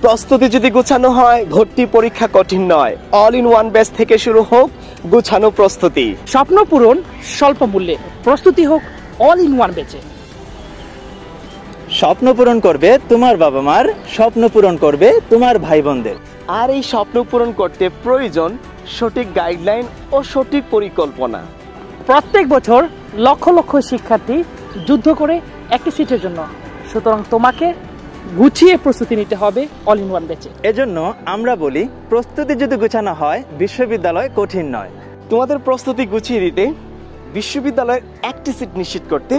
প্রস্তুতি যদি গোছানো হয়, ভর্তি পরীক্ষা কঠিন নয়। অল ইন ওয়ান ব্যাচ থেকে শুরু হোক গোছানো প্রস্তুতি। স্বপ্ন পূরণ স্বল্প মূল্যে, প্রস্তুতি হোক অল ইন ওয়ান ব্যাচে। স্বপ্ন পূরণ করবে তোমার বাবা মার, স্বপ্ন পূরণ করবে তোমার ভাই বোনদের। আর এই স্বপ্ন পূরণ করতে প্রয়োজন সঠিক গাইডলাইন ও সঠিক পরিকল্পনা। প্রত্যেক বছর লক্ষ লক্ষ শিক্ষার্থী যুদ্ধ করে একটি সিটের জন্য, সুতরাং তোমাকে গুছিয়ে প্রস্তুতি নিতে হবে অল ইন ওয়ান ব্যাচে। এজন্য আমরা বলি, প্রস্তুতি যদি গোছানো হয় বিশ্ববিদ্যালয় কঠিন নয়। তোমাদের প্রস্তুতি গুছিয়ে দিতে, বিশ্ববিদ্যালয়ের একটি সিট নিশ্চিত করতে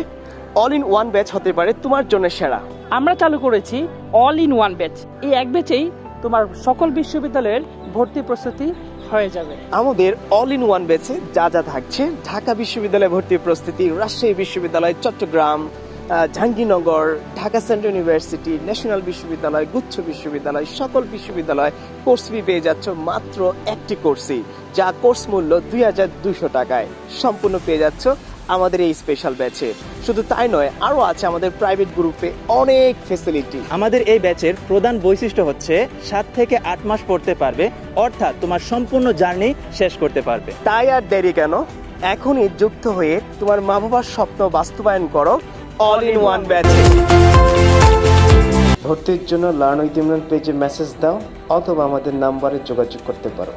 অল ইন ওয়ান ব্যাচ হতে পারে তোমার জন্য সেরা। আমরা চালু করেছি অল ইন ওয়ান ব্যাচ। এই এক ব্যাচেই তোমার সকল বিশ্ববিদ্যালয়ের ভর্তি প্রস্তুতি হয়ে যাবে। আমাদের অল ইন ওয়ান ব্যাচে যা যা থাকছে: ঢাকা বিশ্ববিদ্যালয় ভর্তি প্রস্তুতি, রাজশাহী বিশ্ববিদ্যালয়, Chittagong, Jahangirnagar, Dhaka central university, national বিশ্ববিদ্যালয়, গুচ্ছ বিশ্ববিদ্যালয়, সকল বিশ্ববিদ্যালয় কোর্স ফি পেয়ে যাচ্ছ মাত্র একটি কোর্সই, যা কোর্স মূল্য 2200 টাকায় সম্পূর্ণ পেয়ে যাচ্ছ আমাদের এই স্পেশাল ব্যাচে। শুধু তাই নয়, আরো আছে আমাদের প্রাইভেট গ্রুপে অনেক ফ্যাসিলিটি। আমাদের এই ব্যাচের প্রধান বৈশিষ্ট্য হচ্ছে 7 থেকে 8 মাস পড়তে পারবে, অর্থাৎ তোমার সম্পূর্ণ জার্নি শেষ করতে পারবে। তাই আর দেরি কেন, এখনই যুক্ত হয়ে তোমার মা বাবার স্বপ্ন বাস্তবায়ন করো অল ইন ওয়ান ব্যাচে। ভর্তির জন্য লার্ন উইথ ইমরান পেজে মেসেজ দাও অথবা আমাদের নাম্বারে যোগাযোগ করতে পারো।